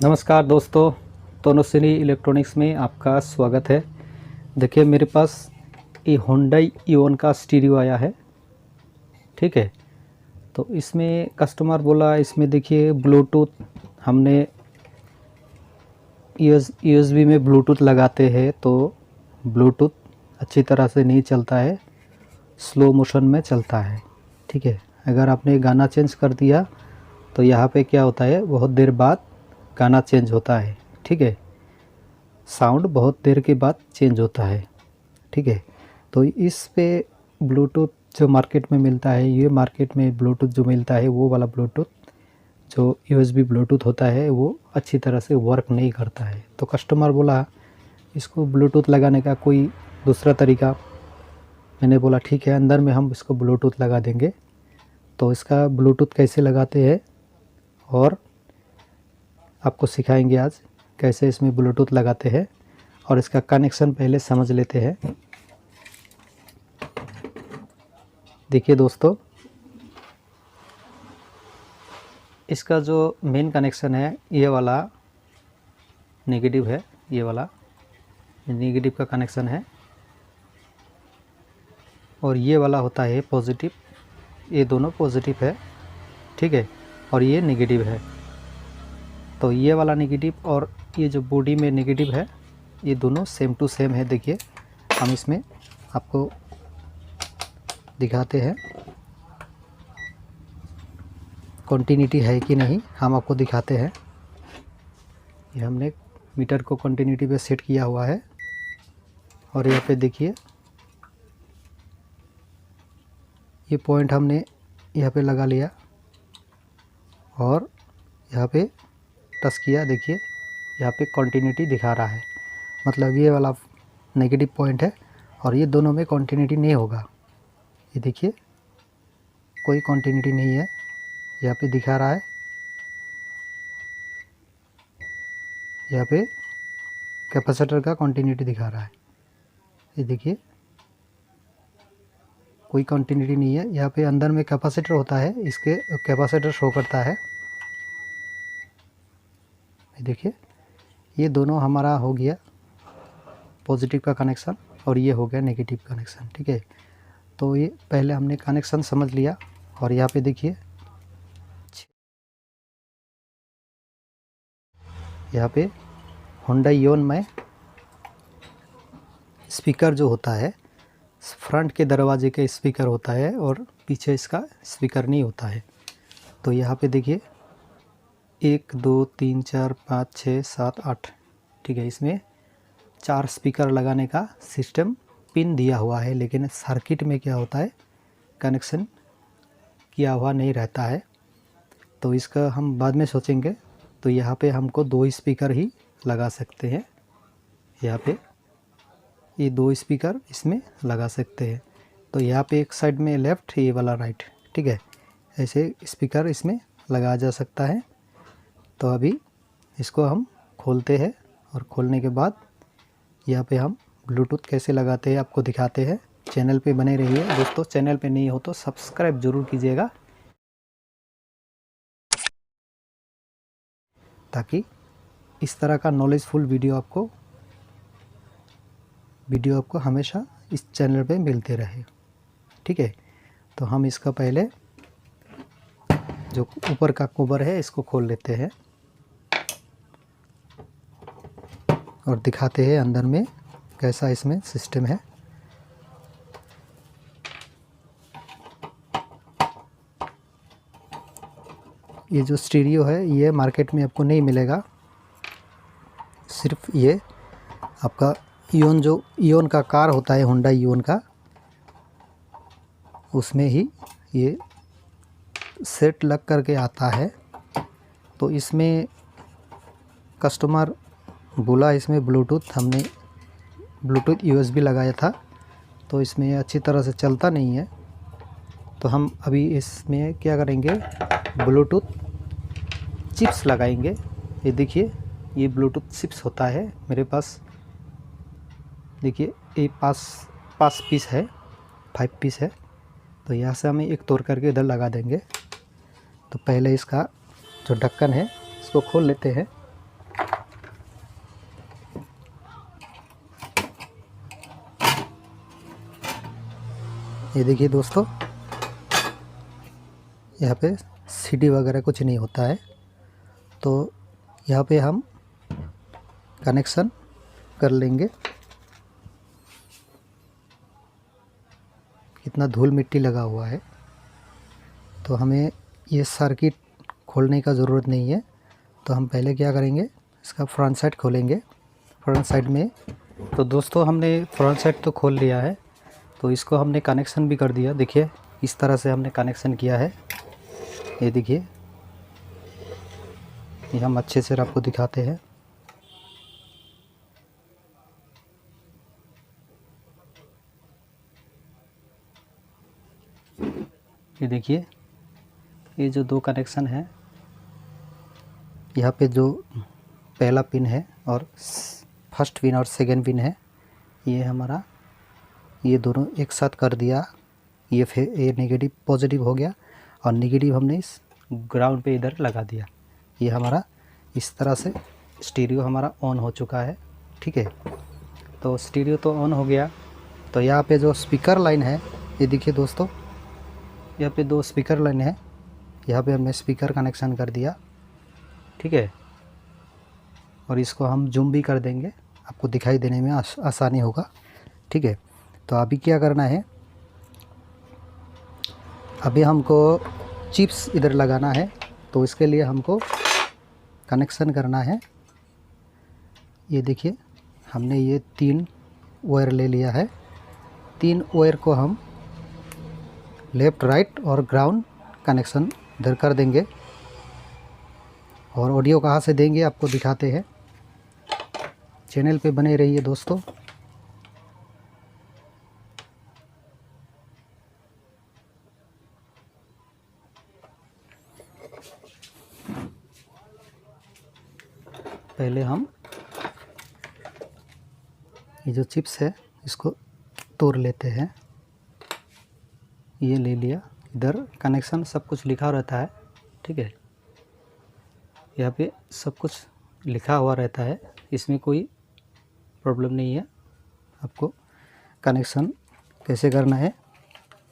नमस्कार दोस्तों, तनुश्री इलेक्ट्रॉनिक्स में आपका स्वागत है। देखिए मेरे पास ये होंडई इओन का स्टीरियो आया है। ठीक है, तो इसमें कस्टमर बोला इसमें देखिए ब्लूटूथ हमने यूएसबी में ब्लूटूथ लगाते हैं तो ब्लूटूथ अच्छी तरह से नहीं चलता है, स्लो मोशन में चलता है। ठीक है, अगर आपने गाना चेंज कर दिया तो यहाँ पे क्या होता है, बहुत देर बाद गाना चेंज होता है। ठीक है, साउंड बहुत देर के बाद चेंज होता है। ठीक है, तो इस पे ब्लूटूथ जो मार्केट में मिलता है, ये मार्केट में ब्लूटूथ जो मिलता है वो वाला ब्लूटूथ जो यूएसबी ब्लूटूथ होता है वो अच्छी तरह से वर्क नहीं करता है। तो कस्टमर बोला इसको ब्लूटूथ लगाने का कोई दूसरा तरीका। मैंने बोला ठीक है, अंदर में हम इसको ब्लूटूथ लगा देंगे। तो इसका ब्लूटूथ कैसे लगाते हैं और आपको सिखाएंगे आज कैसे इसमें ब्लूटूथ लगाते हैं, और इसका कनेक्शन पहले समझ लेते हैं। देखिए दोस्तों, इसका जो मेन कनेक्शन है ये वाला नेगेटिव है, ये वाला नेगेटिव का कनेक्शन है, और ये वाला होता है पॉजिटिव। ये दोनों पॉजिटिव है। ठीक है, और ये नेगेटिव है। तो ये वाला नेगेटिव और ये जो बॉडी में नेगेटिव है ये दोनों सेम टू सेम है। देखिए हम इसमें आपको दिखाते हैं कंटिन्यूटी है कि नहीं, हम आपको दिखाते हैं। ये हमने मीटर को कंटिन्यूटी पे सेट किया हुआ है, और यहाँ पे देखिए ये पॉइंट हमने यहाँ पे लगा लिया और यहाँ पे टच किया। देखिए यहाँ पे कंटिन्यूटी दिखा रहा है, मतलब ये वाला नेगेटिव पॉइंट है और ये दोनों में कंटिन्यूटी नहीं होगा। ये देखिए कोई कंटिन्यूटी नहीं है, यहाँ पे दिखा रहा है। यहाँ पे कैपेसिटर का कंटिन्यूटी दिखा रहा है। ये देखिए कोई कंटिन्यूटी नहीं है। यहाँ पे अंदर में कैपेसिटर होता है, इसके कैपेसिटर शो करता है। देखिए ये दोनों हमारा हो गया पॉजिटिव का कनेक्शन और ये हो गया नेगेटिव कनेक्शन। ठीक है, तो ये पहले हमने कनेक्शन समझ लिया। और यहाँ पे देखिए यहाँ पे होंडा इओन में स्पीकर जो होता है, फ्रंट के दरवाजे के स्पीकर होता है और पीछे इसका स्पीकर नहीं होता है। तो यहाँ पे देखिए 1 2 3 4 5 6 7 8। ठीक है, इसमें 4 स्पीकर लगाने का सिस्टम पिन दिया हुआ है, लेकिन सर्किट में क्या होता है, कनेक्शन किया हुआ नहीं रहता है। तो इसका हम बाद में सोचेंगे। तो यहाँ पे हमको 2 स्पीकर ही लगा सकते हैं। यहाँ पे ये 2 स्पीकर इसमें लगा सकते हैं। तो यहाँ पे एक साइड में लेफ़्ट, ये वाला राइट। ठीक है, ऐसे स्पीकर इसमें लगाया जा सकता है। तो अभी इसको हम खोलते हैं, और खोलने के बाद यहाँ पे हम ब्लूटूथ कैसे लगाते हैं आपको दिखाते हैं। चैनल पे बने रहिए दोस्तों, चैनल पे नहीं हो तो सब्सक्राइब ज़रूर कीजिएगा, ताकि इस तरह का नॉलेजफुल वीडियो आपको हमेशा इस चैनल पे मिलते रहे। ठीक है, तो हम इसका पहले जो ऊपर का कवर है इसको खोल लेते हैं और दिखाते हैं अंदर में कैसा इसमें सिस्टम है। ये जो स्टीरियो है ये मार्केट में आपको नहीं मिलेगा, सिर्फ ये आपका इओन का कार होता है, होंडा इओन का, उसमें ही ये सेट लग करके आता है। तो इसमें कस्टमर बोला इसमें हमने ब्लूटूथ यूएसबी लगाया था, तो इसमें अच्छी तरह से चलता नहीं है। तो हम अभी इसमें क्या करेंगे, ब्लूटूथ चिप्स लगाएंगे। ये देखिए ये ब्लूटूथ चिप्स होता है मेरे पास। देखिए ये पाँच पीस है, 5 पीस है। तो यहाँ से हमें एक तोड़ करके इधर लगा देंगे। तो पहले इसका जो ढक्कन है इसको खोल लेते हैं। ये देखिए दोस्तों, यहाँ पे सीडी वगैरह कुछ नहीं होता है। तो यहाँ पे हम कनेक्शन कर लेंगे। कितना धूल मिट्टी लगा हुआ है, तो हमें ये सर्किट खोलने का ज़रूरत नहीं है। तो हम पहले क्या करेंगे, इसका फ्रंट साइड खोलेंगे। फ्रंट साइड में तो दोस्तों हमने फ्रंट साइड तो खोल लिया है, तो इसको हमने कनेक्शन भी कर दिया। देखिए इस तरह से हमने कनेक्शन किया है। ये देखिए, ये हम अच्छे से आपको दिखाते हैं। ये देखिए, ये जो दो कनेक्शन है, यहाँ पे जो पहला पिन है और फर्स्ट पिन और सेकंड पिन है, ये हमारा ये दोनों एक साथ कर दिया। ये नेगेटिव पॉजिटिव हो गया और नेगेटिव हमने इस ग्राउंड पे इधर लगा दिया। ये हमारा इस तरह से स्टीरियो हमारा ऑन हो चुका है। ठीक है, तो स्टीरियो तो ऑन हो गया। तो यहाँ पे जो स्पीकर लाइन है, ये देखिए दोस्तों, यहाँ पे दो स्पीकर लाइन है। यहाँ पे हमने स्पीकर कनेक्शन कर दिया। ठीक है, और इसको हम जूम भी कर देंगे, आपको दिखाई देने में आसानी होगा। ठीक है, तो अभी क्या करना है, अभी हमको चिप्स इधर लगाना है। तो इसके लिए हमको कनेक्शन करना है। ये देखिए, हमने ये 3 वायर ले लिया है। 3 वायर को हम लेफ़्ट राइट और ग्राउंड कनेक्शन इधर कर देंगे। और ऑडियो कहाँ से देंगे आपको दिखाते हैं। चैनल पे बने रहिए दोस्तों। पहले हम ये जो चिप्स है इसको तोड़ लेते हैं। ये ले लिया, इधर कनेक्शन सब कुछ लिखा रहता है। ठीक है, यहाँ पे सब कुछ लिखा हुआ रहता है, इसमें कोई प्रॉब्लम नहीं है। आपको कनेक्शन कैसे करना है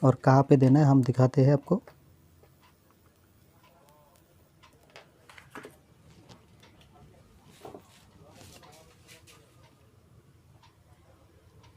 और कहाँ पे देना है हम दिखाते हैं आपको।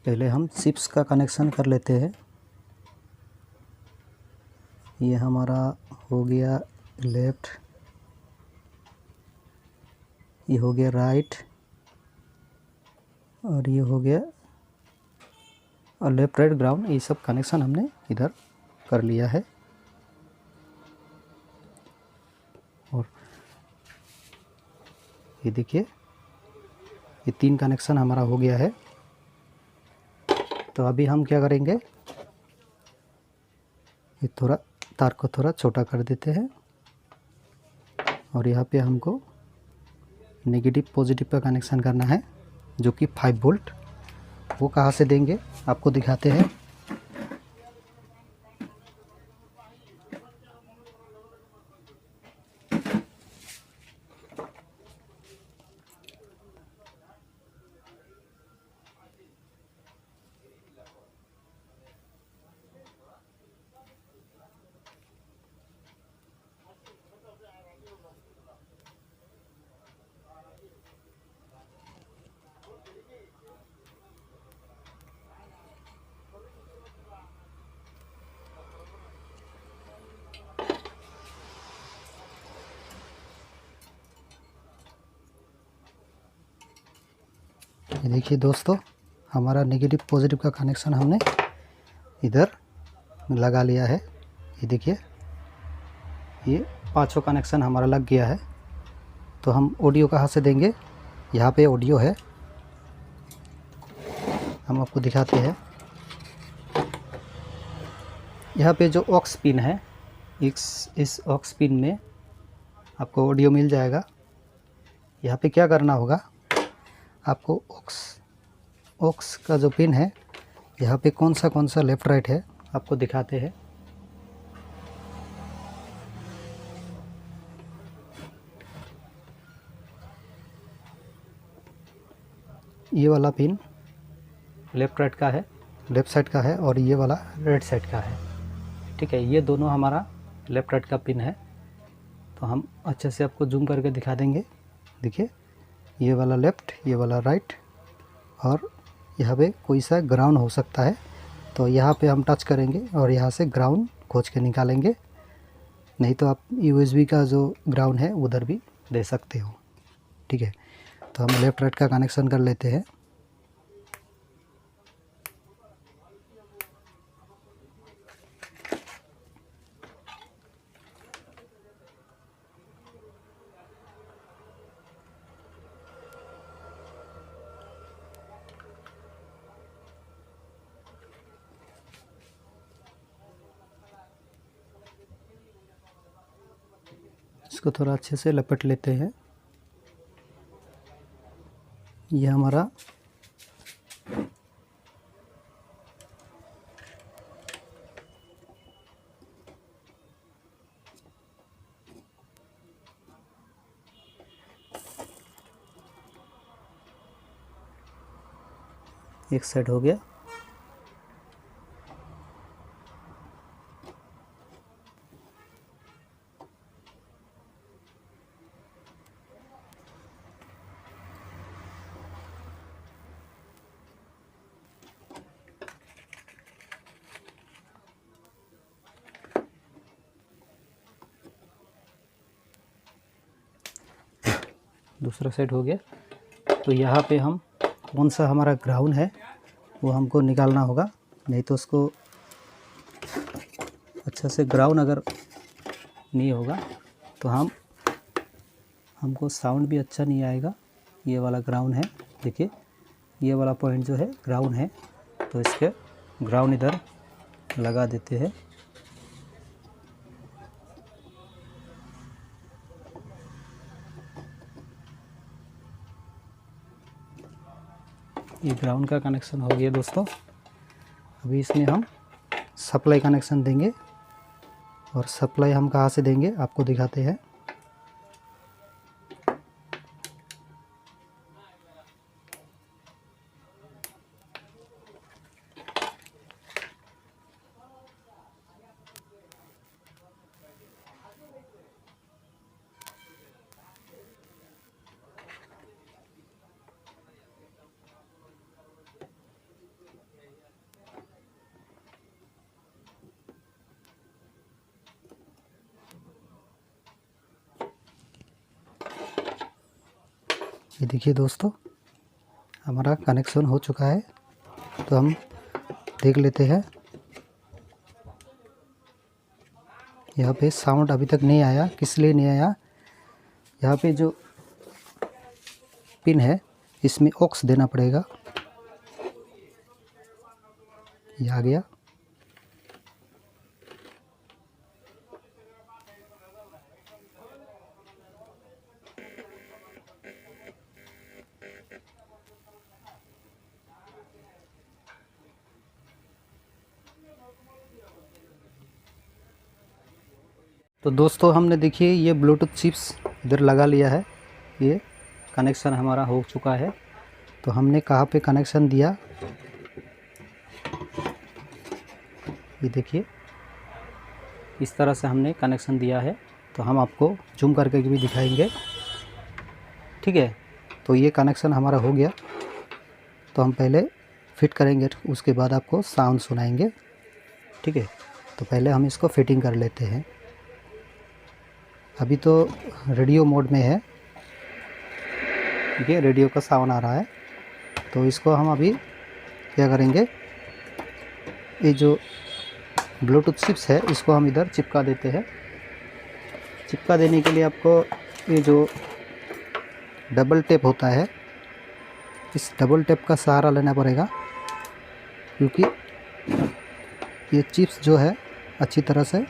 पहले हम चिप्स का कनेक्शन कर लेते हैं। ये हमारा हो गया लेफ़्ट, ये हो गया राइट और ये हो गया और लेफ़्ट राइट ग्राउंड। ये सब कनेक्शन हमने इधर कर लिया है। और ये देखिए, ये 3 कनेक्शन हमारा हो गया है। तो अभी हम क्या करेंगे, ये थोड़ा तार को थोड़ा छोटा कर देते हैं और यहाँ पे हमको नेगेटिव पॉजिटिव का कनेक्शन करना है, जो कि 5 वोल्ट। वो कहाँ से देंगे आपको दिखाते हैं। ये देखिए दोस्तों, हमारा नेगेटिव पॉजिटिव का कनेक्शन हमने इधर लगा लिया है। ये देखिए, ये 5 कनेक्शन हमारा लग गया है। तो हम ऑडियो कहाँ से देंगे, यहाँ पे ऑडियो है, हम आपको दिखाते हैं। यहाँ पे जो ऑक्स पिन है, इस ऑक्स पिन में आपको ऑडियो मिल जाएगा। यहाँ पे क्या करना होगा, आपको ऑक्स का जो पिन है, यहाँ पे कौन सा लेफ़्ट राइट है आपको दिखाते हैं। ये वाला पिन लेफ़्ट राइट का है, लेफ़्ट साइड का है और ये वाला राइट साइड का है। ठीक है, ये दोनों हमारा लेफ़्ट राइट का पिन है। तो हम अच्छे से आपको जूम करके दिखा देंगे। देखिए, ये वाला लेफ़्ट, ये वाला राइट, और यहाँ पे कोई सा ग्राउंड हो सकता है। तो यहाँ पे हम टच करेंगे और यहाँ से ग्राउंड खोज के निकालेंगे। नहीं तो आप USB का जो ग्राउंड है उधर भी दे सकते हो। ठीक है, तो हम लेफ़्ट राइट का कनेक्शन कर लेते हैं। इसको थोड़ा अच्छे से लपेट लेते हैं। ये हमारा एक साइड हो गया। दूसरा साइड हो गया। तो यहाँ पे हम कौन सा हमारा ग्राउंड है वो हमको निकालना होगा। नहीं तो उसको अच्छा से ग्राउंड अगर नहीं होगा तो हमको साउंड भी अच्छा नहीं आएगा। ये वाला ग्राउंड है, देखिए ये वाला पॉइंट जो है ग्राउंड है। तो इसके ग्राउंड इधर लगा देते हैं। ये ग्राउंड का कनेक्शन हो गया दोस्तों। अभी इसमें हम सप्लाई कनेक्शन देंगे, और सप्लाई हम कहाँ से देंगे आपको दिखाते हैं। ये देखिए दोस्तों, हमारा कनेक्शन हो चुका है। तो हम देख लेते हैं। यहाँ पे साउंड अभी तक नहीं आया, किस लिए नहीं आया? यहाँ पे जो पिन है इसमें ऑक्स देना पड़ेगा। ये आ गया। तो दोस्तों हमने देखिए ये ब्लूटूथ चिप्स इधर लगा लिया है। ये कनेक्शन हमारा हो चुका है। तो हमने कहाँ पे कनेक्शन दिया, ये देखिए इस तरह से हमने कनेक्शन दिया है। तो हम आपको जूम करके भी दिखाएंगे। ठीक है, तो ये कनेक्शन हमारा हो गया। तो हम पहले फिट करेंगे, उसके बाद आपको साउंड सुनाएंगे। ठीक है, तो पहले हम इसको फिटिंग कर लेते हैं। अभी तो रेडियो मोड में है, ठीक है, रेडियो का साउंड आ रहा है। तो इसको हम अभी क्या करेंगे, ये जो ब्लूटूथ चिप्स है इसको हम इधर चिपका देते हैं। चिपका देने के लिए आपको ये जो डबल टेप होता है, इस डबल टेप का सहारा लेना पड़ेगा, क्योंकि ये चिप्स जो है अच्छी तरह से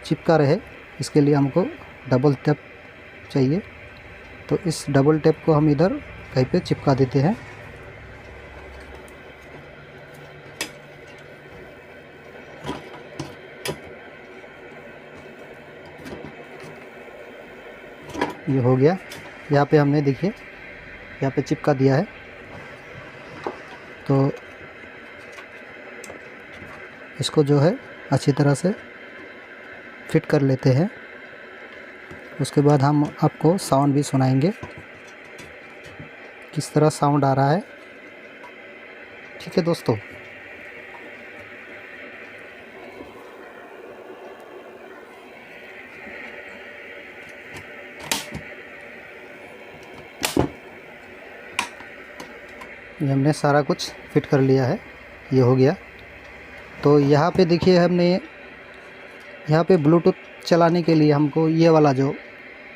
चिपका रहे, इसके लिए हमको डबल टेप चाहिए। तो इस डबल टेप को हम इधर कहीं पे चिपका देते हैं। ये हो गया। यहाँ पे हमने देखिए यहाँ पे चिपका दिया है। तो इसको जो है अच्छी तरह से फिट कर लेते हैं। उसके बाद हम आपको साउंड भी सुनाएंगे, किस तरह साउंड आ रहा है। ठीक है दोस्तों, ये हमने सारा कुछ फिट कर लिया है, ये हो गया। तो यहाँ पे देखिए, हमने यहाँ पे ब्लूटूथ चलाने के लिए हमको ये वाला जो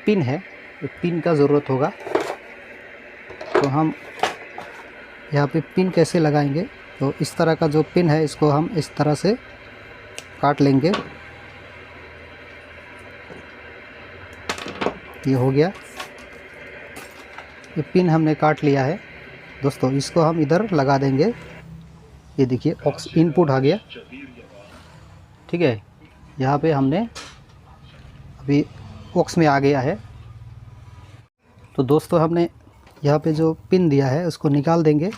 पिन है, पिन का ज़रूरत होगा। तो हम यहाँ पे पिन कैसे लगाएंगे, तो इस तरह का जो पिन है इसको हम इस तरह से काट लेंगे। ये हो गया, ये पिन हमने काट लिया है दोस्तों। इसको हम इधर लगा देंगे। ये देखिए ऑक्स इनपुट आ गया। ठीक है, यहाँ पे हमने अभी ऑक्स में आ गया है। तो दोस्तों हमने यहाँ पे जो पिन दिया है उसको निकाल देंगे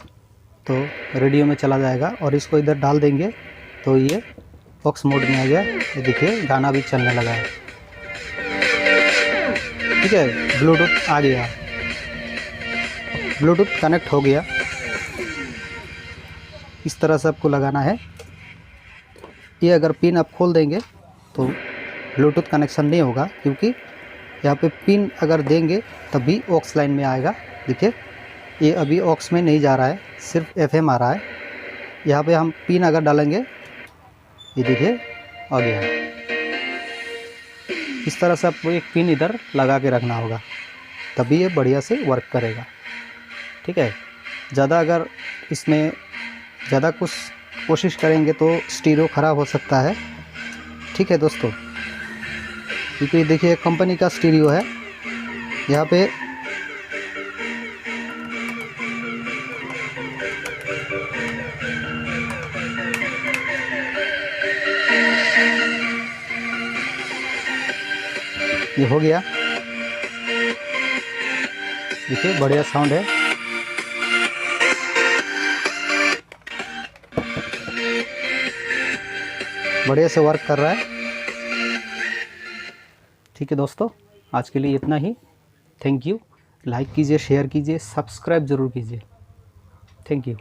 तो रेडियो में चला जाएगा, और इसको इधर डाल देंगे तो ये ऑक्स मोड में आ गया। ये देखिए गाना भी चलने लगा है। ठीक है, ब्लूटूथ आ गया, ब्लूटूथ कनेक्ट हो गया। इस तरह से आपको लगाना है। ये अगर पिन आप खोल देंगे तो ब्लूटूथ कनेक्शन नहीं होगा, क्योंकि यहाँ पे पिन अगर देंगे तभी ऑक्स लाइन में आएगा। देखिए ये अभी ऑक्स में नहीं जा रहा है, सिर्फ एफएम आ रहा है। यहाँ पे हम पिन अगर डालेंगे, ये देखिए आ गया। इस तरह से आपको एक पिन इधर लगा के रखना होगा, तभी ये बढ़िया से वर्क करेगा। ठीक है, ज़्यादा अगर इसमें ज़्यादा कुछ कोशिश करेंगे तो स्टीरियो ख़राब हो सकता है। ठीक है दोस्तों, क्योंकि देखिए कंपनी का स्टीरियो है। यहाँ पे ये हो गया। देखिए बढ़िया साउंड है। बढ़िया से वर्क कर रहा है। ठीक है दोस्तों, आज के लिए इतना ही। Thank you. लाइक कीजिए, शेयर कीजिए, सब्सक्राइब ज़रूर कीजिए। Thank you.